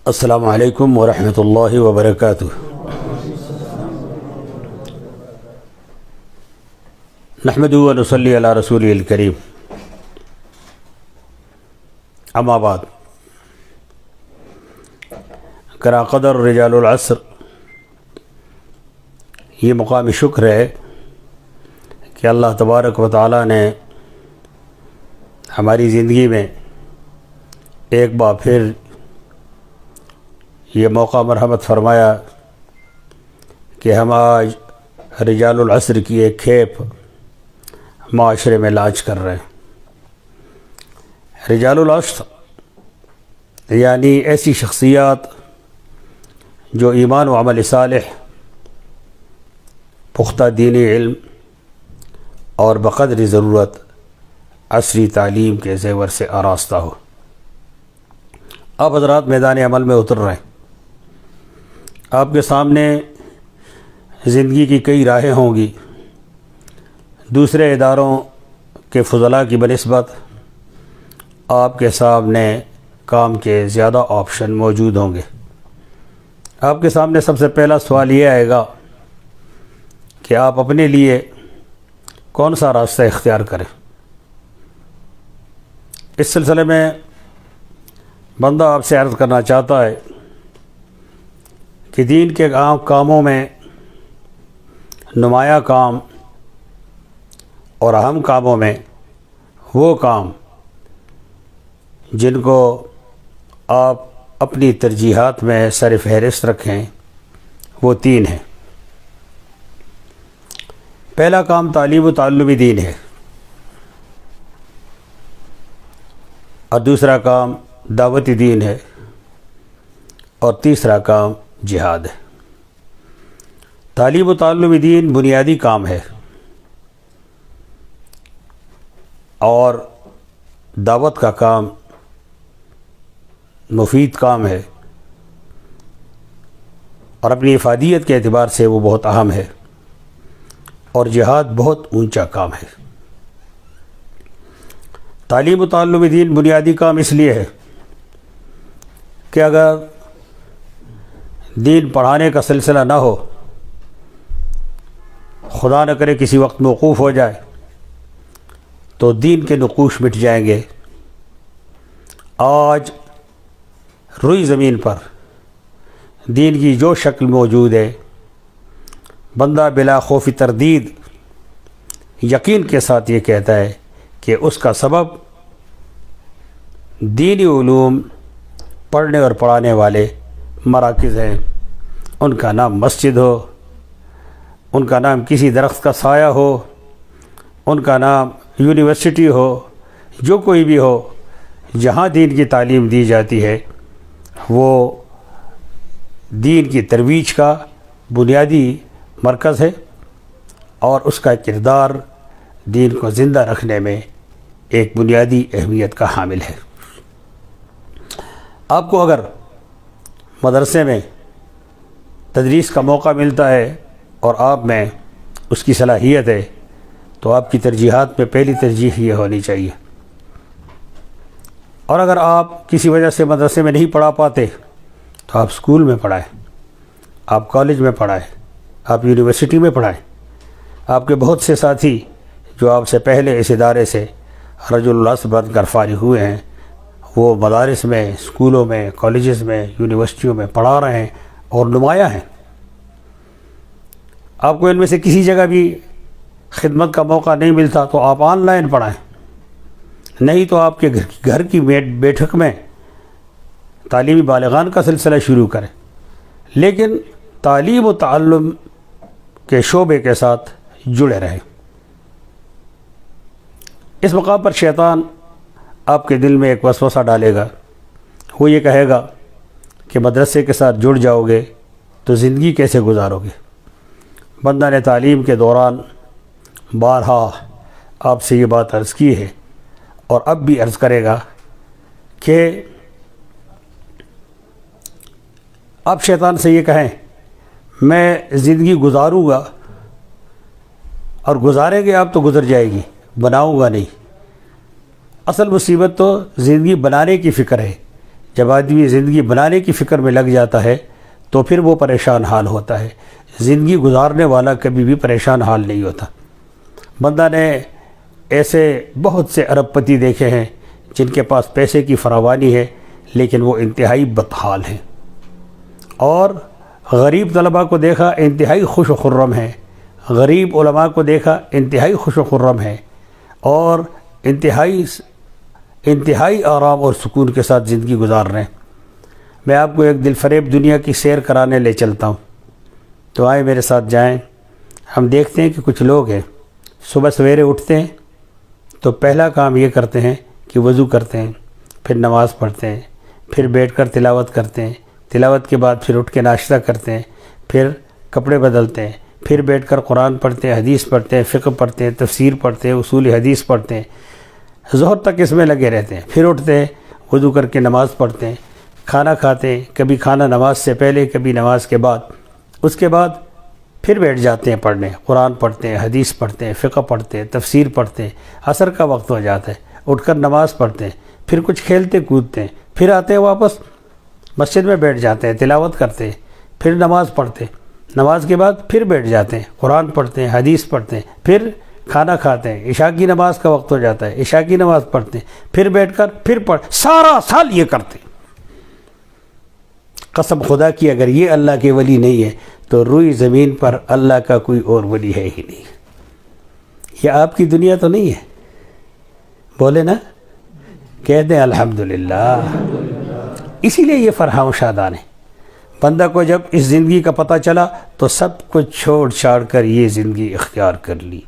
السلام علیکم ورحمۃ اللہ وبرکاتہ۔ نحمده ونصلی علی رسوله الکریم، اما بعد، کرا قدر رجال العصر، یہ مقام شکر ہے کہ اللہ تبارک و تعالی نے ہماری زندگی میں ایک بار پھر یہ موقع مرحمت فرمایا کہ ہم آج رجال العصر کی ایک کھیپ معاشرے میں لانچ کر رہے ہیں۔ رجال العصر یعنی ایسی شخصیات جو ایمان و عمل صالح، پختہ دینی علم اور بقدر ضرورت عصری تعلیم کے زیور سے آراستہ ہو۔ آپ حضرات میدان عمل میں اتر رہے ہیں، آپ کے سامنے زندگی کی کئی راہیں ہوں گی، دوسرے اداروں کے فضلاء کی بنسبت آپ کے سامنے کام کے زیادہ آپشن موجود ہوں گے۔ آپ کے سامنے سب سے پہلا سوال یہ آئے گا کہ آپ اپنے لیے کون سا راستہ اختیار کریں۔ اس سلسلے میں بندہ آپ سے عرض کرنا چاہتا ہے کہ دین کے کاموں میں نمایاں کام اور اہم کاموں میں وہ کام جن کو آپ اپنی ترجیحات میں سر فہرست رکھیں وہ تین ہیں۔ پہلا کام تعلیم و تعلم دین ہے، اور دوسرا کام دعوت دین ہے، اور تیسرا کام جہاد ہے۔ تعلیم و تعلم دین بنیادی کام ہے، اور دعوت کا کام مفید کام ہے، اور اپنی افادیت کے اعتبار سے وہ بہت اہم ہے، اور جہاد بہت اونچا کام ہے۔ تعلیم و تعلم دین بنیادی کام اس لیے ہے کہ اگر دین پڑھانے کا سلسلہ نہ ہو، خدا نہ کرے کسی وقت موقوف ہو جائے، تو دین کے نقوش مٹ جائیں گے۔ آج روئی زمین پر دین کی جو شکل موجود ہے، بندہ بلا خوف تردید یقین کے ساتھ یہ کہتا ہے کہ اس کا سبب دینی علوم پڑھنے اور پڑھانے والے مراکز ہیں۔ ان کا نام مسجد ہو، ان کا نام کسی درخت کا سایہ ہو، ان کا نام یونیورسٹی ہو، جو کوئی بھی ہو، جہاں دین کی تعلیم دی جاتی ہے وہ دین کی ترویج کا بنیادی مرکز ہے، اور اس کا کردار دین کو زندہ رکھنے میں ایک بنیادی اہمیت کا حامل ہے۔ آپ کو اگر مدرسے میں تدریس کا موقع ملتا ہے اور آپ میں اس کی صلاحیت ہے، تو آپ کی ترجیحات میں پہلی ترجیح یہ ہونی چاہیے۔ اور اگر آپ کسی وجہ سے مدرسے میں نہیں پڑھا پاتے تو آپ اسکول میں پڑھائیں، آپ کالج میں پڑھائیں، آپ یونیورسٹی میں پڑھائیں۔ آپ کے بہت سے ساتھی جو آپ سے پہلے اس ادارے سے رجل العصر بن کر فارغ ہوئے ہیں، وہ مدارس میں، اسکولوں میں، کالجز میں، یونیورسٹیوں میں پڑھا رہے ہیں اور نمایاں ہیں۔ آپ کو ان میں سے کسی جگہ بھی خدمت کا موقع نہیں ملتا تو آپ آن لائن پڑھائیں، نہیں تو آپ کے گھر کی بیٹھک میں تعلیمی بالغان کا سلسلہ شروع کریں، لیکن تعلیم و تعلم کے شعبے کے ساتھ جڑے رہیں۔ اس مقام پر شیطان آپ کے دل میں ایک وسوسہ ڈالے گا، وہ یہ کہے گا کہ مدرسے کے ساتھ جڑ جاؤ گے تو زندگی کیسے گزارو گے۔ بندہ نے تعلیم کے دوران بارہا آپ سے یہ بات عرض کی ہے، اور اب بھی عرض کرے گا کہ آپ شیطان سے یہ کہیں میں زندگی گزاروں گا، اور گزاریں گے آپ تو گزر جائے گی، بناؤں گا نہیں۔ اصل مصیبت تو زندگی بنانے کی فکر ہے۔ جب آدمی زندگی بنانے کی فکر میں لگ جاتا ہے تو پھر وہ پریشان حال ہوتا ہے. زندگی گزارنے والا کبھی بھی پریشان حال نہیں ہوتا. بندہ نے ایسے بہت سے ارب پتی دیکھے ہیں جن کے پاس پیسے کی فراوانی ہے لیکن وہ انتہائی بدحال ہیں، اور غریب طلباء کو دیکھا انتہائی خوش و خرم ہے، غریب علماء کو دیکھا انتہائی خوش و خرم ہے، اور انتہائی آرام اور سکون کے ساتھ زندگی گزار رہے ہیں. میں آپ کو ایک دل فریب دنیا کی سیر کرانے لے چلتا ہوں، تو آئیں میرے ساتھ جائیں. ہم دیکھتے ہیں کہ کچھ لوگ ہیں صبح سویرے اٹھتے ہیں تو پہلا کام یہ کرتے ہیں کہ وضو کرتے ہیں، پھر نماز پڑھتے ہیں، پھر بیٹھ کر تلاوت کرتے ہیں، تلاوت کے بعد پھر اٹھ کے ناشتہ کرتے ہیں، پھر کپڑے بدلتے ہیں، پھر بیٹھ کر قرآن پڑھتے ہیں، حدیث پڑھتے ہیں، فقہ پڑھتے ہیں، تفسیر پڑھتے ہیں، اصول حدیث پڑھتے ہیں، ظہر تک اس میں لگے رہتے ہیں. پھر اٹھتے ہیں، وضو کر کے نماز پڑھتے ہیں، کھانا کھاتے ہیں، کبھی کھانا نماز سے پہلے کبھی نماز کے بعد. اس کے بعد پھر بیٹھ جاتے ہیں پڑھنے، قرآن پڑھتے ہیں، حدیث پڑھتے ہیں، فقہ پڑھتے ہیں، تفسیر پڑھتے ہیں. عصر کا وقت ہو جاتا ہے، اٹھ کر نماز پڑھتے ہیں، پھر کچھ کھیلتے کودتے ہیں، پھر آتے ہیں واپس مسجد میں بیٹھ جاتے ہیں، تلاوت کرتے ہیں، پھر نماز پڑھتے ہیں، نماز کے بعد پھر بیٹھ جاتے ہیں، قرآن پڑھتے ہیں، حدیث پڑھتے ہیں، پھر کھانا کھاتے ہیں، عشاء کی نماز کا وقت ہو جاتا ہے، عشاء کی نماز پڑھتے ہیں، پھر بیٹھ کر پھر سارا سال یہ کرتے ہیں. قسم خدا کی اگر یہ اللہ کے ولی نہیں ہے تو روئی زمین پر اللہ کا کوئی اور ولی ہے ہی نہیں. یہ آپ کی دنیا تو نہیں ہے، بولے نا، کہہ دیں الحمدللہ. اسی لیے یہ فرحاں و شادان ہے. بندہ کو جب اس زندگی کا پتہ چلا تو سب کچھ چھوڑ چھاڑ کر یہ زندگی اختیار کر لی،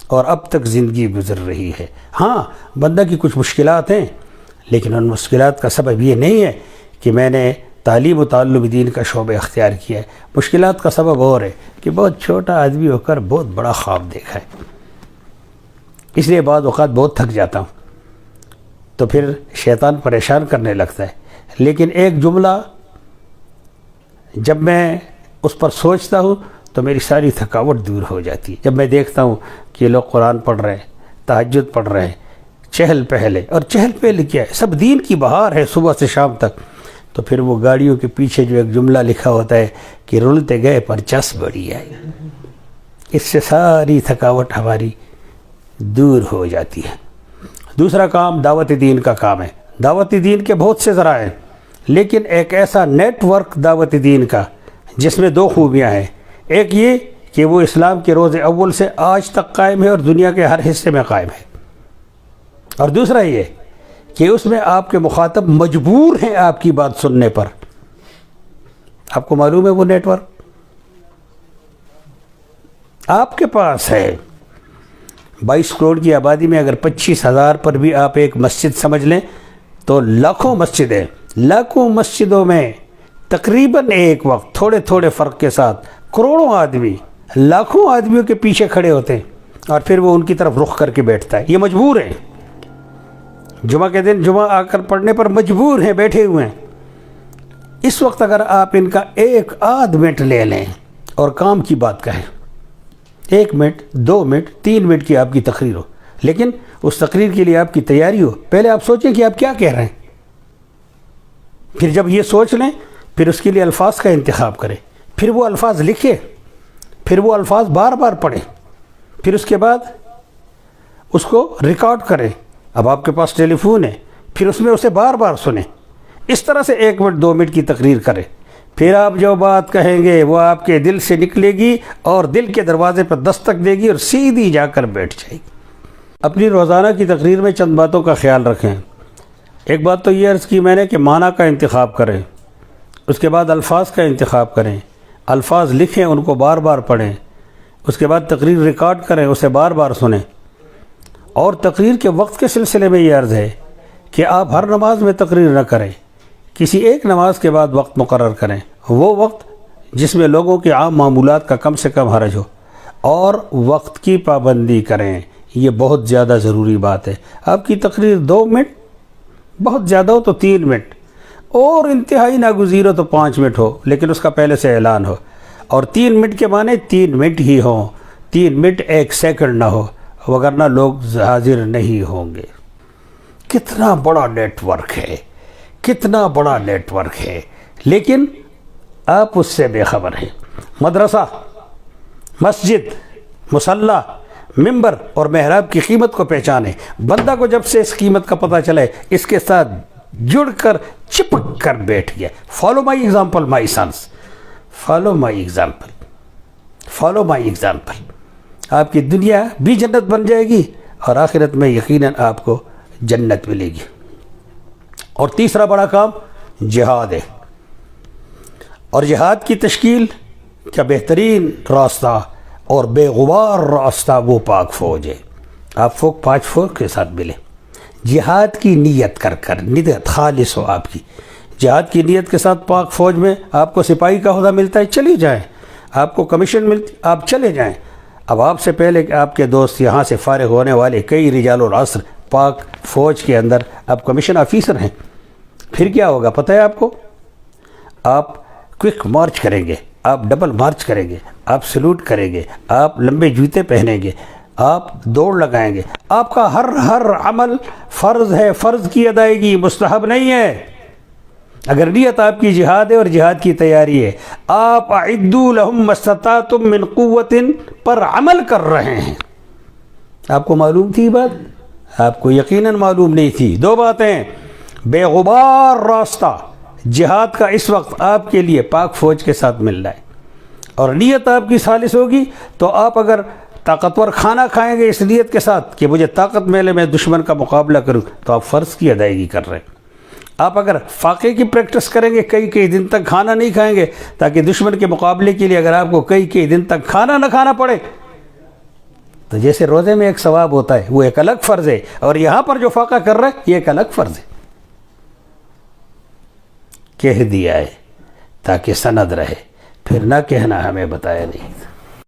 اور اب تک زندگی گزر رہی ہے. ہاں بندہ کی کچھ مشکلات ہیں، لیکن ان مشکلات کا سبب یہ نہیں ہے کہ میں نے تعلیم و تعلم دین کا شعبہ اختیار کیا ہے. مشکلات کا سبب اور ہے کہ بہت چھوٹا آدمی ہو کر بہت بڑا خواب دیکھا ہے، اس لیے بعض اوقات بہت تھک جاتا ہوں تو پھر شیطان پریشان کرنے لگتا ہے. لیکن ایک جملہ جب میں اس پر سوچتا ہوں تو میری ساری تھکاوٹ دور ہو جاتی ہے. جب میں دیکھتا ہوں کہ لوگ قرآن پڑھ رہے ہیں، تہجد پڑھ رہے ہیں، چہل پہل ہے، اور چہل پہل کیا ہے، سب دین کی بہار ہے صبح سے شام تک، تو پھر وہ گاڑیوں کے پیچھے جو ایک جملہ لکھا ہوتا ہے کہ رولتے گئے پر چس بڑی آئی، اس سے ساری تھکاوٹ ہماری دور ہو جاتی ہے. دوسرا کام دعوت دین کا کام ہے. دعوت دین کے بہت سے ذرائع ہیں، لیکن ایک ایسا نیٹ ورک دعوت دین کا جس میں دو خوبیاں ہیں. ایک یہ کہ وہ اسلام کے روز اول سے آج تک قائم ہے اور دنیا کے ہر حصے میں قائم ہے، اور دوسرا یہ کہ اس میں آپ کے مخاطب مجبور ہیں آپ کی بات سننے پر. آپ کو معلوم ہے وہ نیٹ ورک آپ کے پاس ہے. 22 کروڑ کی آبادی میں اگر 25,000 پر بھی آپ ایک مسجد سمجھ لیں تو لاکھوں مسجدیں، لاکھوں مسجدوں میں تقریباً ایک وقت تھوڑے تھوڑے فرق کے ساتھ کروڑوں آدمی، لاکھوں آدمیوں کے پیچھے کھڑے ہوتے ہیں، اور پھر وہ ان کی طرف رخ کر کے بیٹھتا ہے. یہ مجبور ہے، جمعہ کے دن جمعہ آ کر پڑھنے پر مجبور ہیں، بیٹھے ہوئے ہیں. اس وقت اگر آپ ان کا ایک آدھ منٹ لے لیں اور کام کی بات کہیں، 1 منٹ 2 منٹ 3 منٹ کی آپ کی تقریر ہو، لیکن اس تقریر کے لیے آپ کی تیاری ہو. پہلے آپ سوچیں کہ آپ کیا کہہ رہے ہیں، پھر جب یہ سوچ لیں پھر اس کے لیے الفاظ کا انتخاب کریں، پھر وہ الفاظ لکھیں، پھر وہ الفاظ بار بار پڑھیں، پھر اس کے بعد اس کو ریکارڈ کریں. اب آپ کے پاس ٹیلی فون ہے، پھر اس میں اسے بار بار سنیں. اس طرح سے 1 منٹ 2 منٹ کی تقریر کریں. پھر آپ جو بات کہیں گے وہ آپ کے دل سے نکلے گی اور دل کے دروازے پر دستک دے گی اور سیدھی جا کر بیٹھ جائے گی. اپنی روزانہ کی تقریر میں چند باتوں کا خیال رکھیں. ایک بات تو یہ عرض کی میں نے کہ معنی کا انتخاب کریں، اس کے بعد الفاظ کا انتخاب کریں، الفاظ لکھیں، ان کو بار بار پڑھیں، اس کے بعد تقریر ریکارڈ کریں، اسے بار بار سنیں. اور تقریر کے وقت کے سلسلے میں یہ عرض ہے کہ آپ ہر نماز میں تقریر نہ کریں، کسی ایک نماز کے بعد وقت مقرر کریں، وہ وقت جس میں لوگوں کے عام معمولات کا کم سے کم حرج ہو، اور وقت کی پابندی کریں. یہ بہت زیادہ ضروری بات ہے. آپ کی تقریر 2 منٹ، بہت زیادہ ہو تو 3 منٹ، اور انتہائی ناگزیر ہو تو 5 منٹ ہو، لیکن اس کا پہلے سے اعلان ہو. اور 3 منٹ کے معنی 3 منٹ ہی ہوں، 3 منٹ 1 سیکنڈ نہ ہو، وگرنہ لوگ حاضر نہیں ہوں گے. کتنا بڑا نیٹ ورک ہے، کتنا بڑا نیٹ ورک ہے، لیکن آپ اس سے بے خبر ہیں۔ مدرسہ، مسجد، مصلی، ممبر اور محراب کی قیمت کو پہچانے۔ بندہ کو جب سے اس قیمت کا پتہ چلے، اس کے ساتھ جڑ کر چپک کر بیٹھ گیا۔ Follow my example my since, follow my example, follow my example. آپ کی دنیا بھی جنت بن جائے گی اور آخرت میں یقیناً آپ کو جنت ملے گی۔ اور تیسرا بڑا کام جہاد ہے، اور جہاد کی تشکیل کا بہترین راستہ اور بے غبار راستہ وہ پاک فوج ہے۔ آپ 5 فوج کے ساتھ ملے، جہاد کی نیت کر کر، نیت خالص ہو آپ کی، جہاد کی نیت کے ساتھ پاک فوج میں آپ کو سپاہی کا عہدہ ملتا ہے، چلی جائیں۔ آپ کو کمیشن ملتی، آپ چلے جائیں۔ اب آپ سے پہلے کہ آپ کے دوست یہاں سے فارغ ہونے والے کئی رجال العصر پاک فوج کے اندر اب کمیشن آفیسر ہیں، پھر کیا ہوگا پتہ ہے آپ کو؟ آپ کوئک مارچ کریں گے، آپ ڈبل مارچ کریں گے، آپ سلوٹ کریں گے، آپ لمبے جوتے پہنیں گے، آپ دوڑ لگائیں گے۔ آپ کا ہر عمل فرض ہے، فرض کی ادائیگی، مستحب نہیں ہے۔ اگر نیت آپ کی جہاد ہے اور جہاد کی تیاری ہے، آپ اعدوا لهم ما استطعتم من قوت پر عمل کر رہے ہیں۔ آپ کو معلوم تھی بات؟ آپ کو یقیناً معلوم نہیں تھی۔ 2 باتیں، بے غبار راستہ جہاد کا اس وقت آپ کے لیے پاک فوج کے ساتھ مل رہا ہے، اور نیت آپ کی خالص ہوگی تو آپ اگر طاقتور کھانا کھائیں گے اس نیت کے ساتھ کہ مجھے طاقت ملے میں دشمن کا مقابلہ کروں، تو آپ فرض کی ادائیگی کر رہے ہیں۔ آپ اگر فاقے کی پریکٹس کریں گے، کئی دن تک کھانا نہیں کھائیں گے تاکہ دشمن کے مقابلے کے لیے اگر آپ کو کئی دن تک کھانا نہ کھانا پڑے، تو جیسے روزے میں ایک ثواب ہوتا ہے وہ ایک الگ فرض ہے، اور یہاں پر جو فاقہ کر رہا ہے یہ ایک الگ فرض ہے۔ کہہ دیا ہے تاکہ سند رہے، پھر نہ کہنا ہمیں بتایا نہیں۔